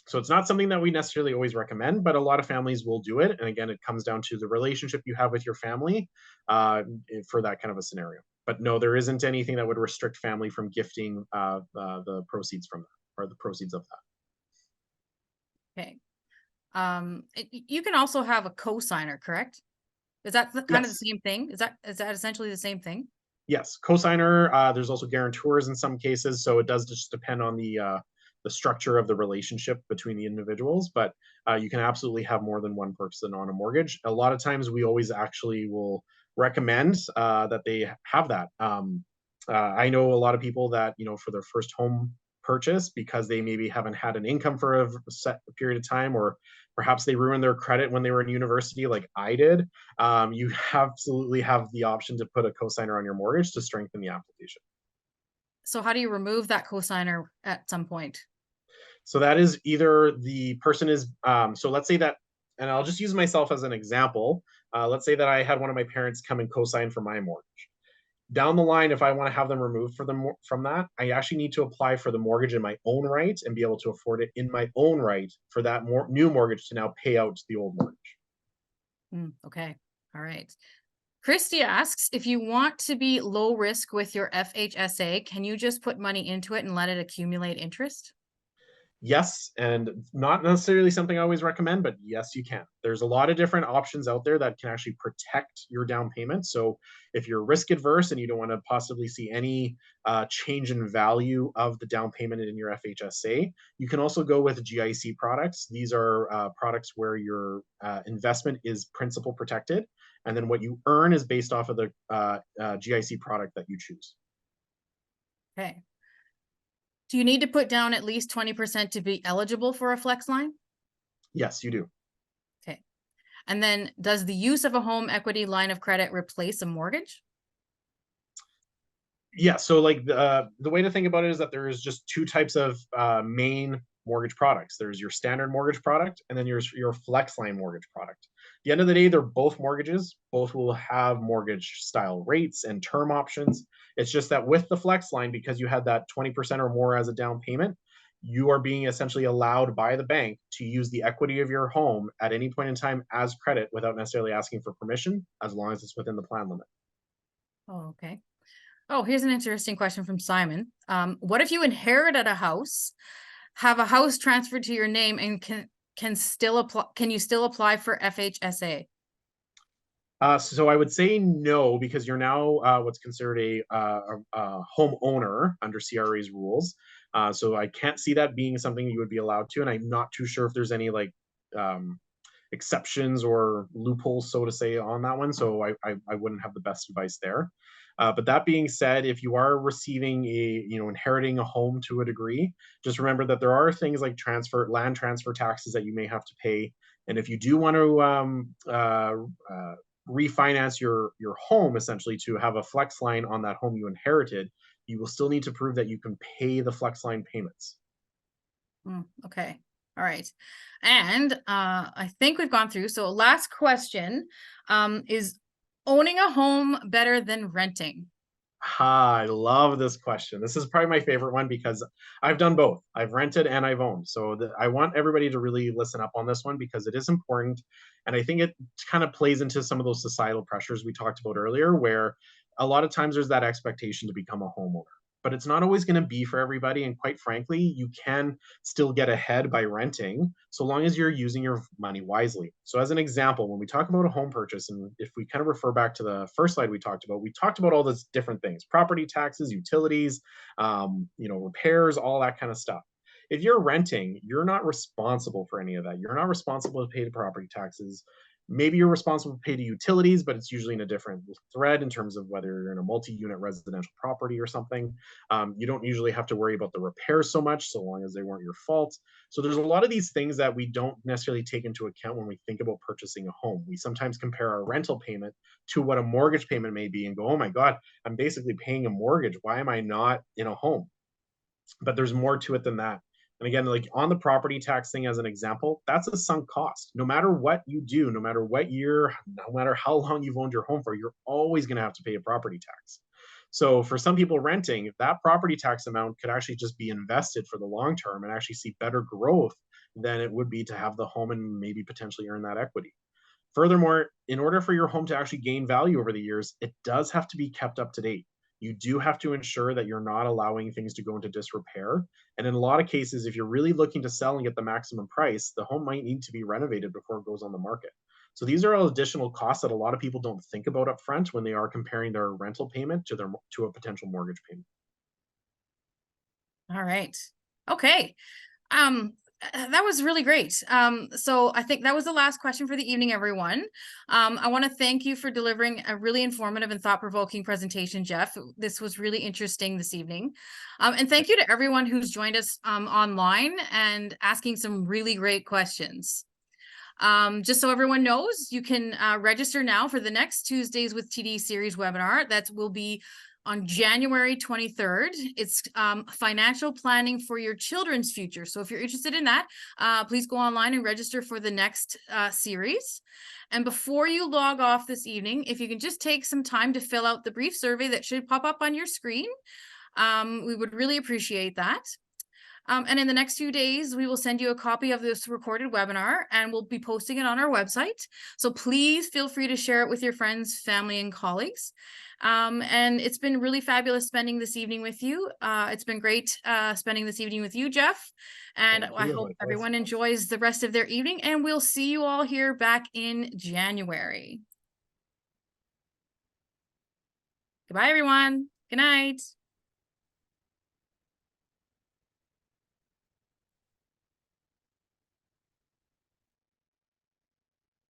So it's not something that we necessarily always recommend, but a lot of families will do it. And again, it comes down to the relationship you have with your family for that kind of a scenario. But no, there isn't anything that would restrict family from gifting the proceeds from that or the proceeds of that. Okay. You can also have a co-signer, correct? Is that kind of the Yes. same thing? Is that essentially the same thing? Yes, cosigner. There's also guarantors in some cases, so it does just depend on the structure of the relationship between the individuals. But you can absolutely have more than one person on a mortgage. A lot of times, we always actually will recommend that they have that. I know a lot of people that for their first home purchase, because they maybe haven't had an income for a set period of time, or perhaps they ruined their credit when they were in university, like I did. You absolutely have the option to put a cosigner on your mortgage to strengthen the application. So how do you remove that cosigner at some point? So that is either the person is, so let's say that, and I'll just use myself as an example. Let's say that I had one of my parents come and co-sign for my mortgage. Down the line, if I want to have them removed from that, I actually need to apply for the mortgage in my own right and be able to afford it in my own right for that new mortgage to now pay out the old mortgage. Okay. All right. Christy asks, if you want to be low risk with your FHSA, can you just put money into it and let it accumulate interest? Yes, and not necessarily something I always recommend, but yes, you can. There's a lot of different options out there that can actually protect your down payment. So if you're risk adverse and you don't want to possibly see any change in value of the down payment in your FHSA, you can also go with GIC products. These are products where your investment is principal protected, and then what you earn is based off of the GIC product that you choose. Okay. Do you need to put down at least 20% to be eligible for a flex line? Yes, you do. Okay. And then does the use of a home equity line of credit replace a mortgage? Yeah, so like the way to think about it is that there's just two types of main mortgage products. There's your standard mortgage product, and then your flex line mortgage product. At the end of the day, they're both mortgages. Both will have mortgage style rates and term options. It's just that with the flex line, because you had that 20% or more as a down payment, you are being essentially allowed by the bank to use the equity of your home at any point in time as credit without necessarily asking for permission, as long as it's within the plan limit. Oh, okay. Oh, here's an interesting question from Simon. What if you inherited a house, have a house transferred to your name, and can still apply? Can you still apply for FHSA? So I would say no, because you're now what's considered a homeowner under CRA's rules. So I can't see that being something you would be allowed to, and I'm not too sure if there's any like um, exceptions or loopholes, so to say, on that one. So I wouldn't have the best advice there. But that being said, if you are receiving inheriting a home to a degree, just remember that there are things like land transfer taxes that you may have to pay. And if you do want to refinance your home essentially to have a flex line on that home you inherited, you will still need to prove that you can pay the flex line payments. Okay. All right. And I think we've gone through. So last question is owning a home better than renting? I love this question. This is probably my favorite one because I've done both. I've rented and I've owned. So I want everybody to really listen up on this one because it is important. And I think it kind of plays into some of those societal pressures we talked about earlier, where a lot of times there's that expectation to become a homeowner. But it's not always going to be for everybody. And quite frankly, you can still get ahead by renting so long as you're using your money wisely. So, as an example, when we talk about a home purchase, and if we kind of refer back to the first slide we talked about all those different things: property taxes, utilities, repairs, all that kind of stuff. If you're renting, you're not responsible for any of that. You're not responsible to pay the property taxes. Maybe you're responsible to pay the utilities, but it's usually in a different thread in terms of whether you're in a multi-unit residential property or something. You don't usually have to worry about the repairs so much, so long as they weren't your fault. So there's a lot of these things that we don't necessarily take into account when we think about purchasing a home. We sometimes compare our rental payment to what a mortgage payment may be and go, oh my God, I'm basically paying a mortgage. Why am I not in a home? But there's more to it than that. And again, like on the property tax thing as an example, that's a sunk cost. No matter what you do, no matter what year, no matter how long you've owned your home for, you're always going to have to pay a property tax. So for some people renting, that property tax amount could actually just be invested for the long term and actually see better growth than it would be to have the home and maybe potentially earn that equity. Furthermore, in order for your home to actually gain value over the years, it does have to be kept up to date. You do have to ensure that you're not allowing things to go into disrepair. And in a lot of cases, if you're really looking to sell and get the maximum price, the home might need to be renovated before it goes on the market. So these are all additional costs that a lot of people don't think about up front when they are comparing their rental payment to a potential mortgage payment. All right. Okay. Um, that was really great. So I think that was the last question for the evening, everyone. I want to thank you for delivering a really informative and thought-provoking presentation, Jeff. This was really interesting this evening. And thank you to everyone who's joined us online and asking some really great questions. Just so everyone knows, you can register now for the next Tuesdays with TD series webinar. That will be on January 23rd. It's financial planning for your children's future. So if you're interested in that, please go online and register for the next series. And before you log off this evening, if you can just take some time to fill out the brief survey that should pop up on your screen, we would really appreciate that. And in the next few days, we will send you a copy of this recorded webinar, and we'll be posting it on our website. So please feel free to share it with your friends, family, and colleagues. And it's been really fabulous spending this evening with you. It's been great spending this evening with you, Jeff. And I hope everyone enjoys the rest of their evening, and we'll see you all here back in January. Goodbye, everyone. Good night.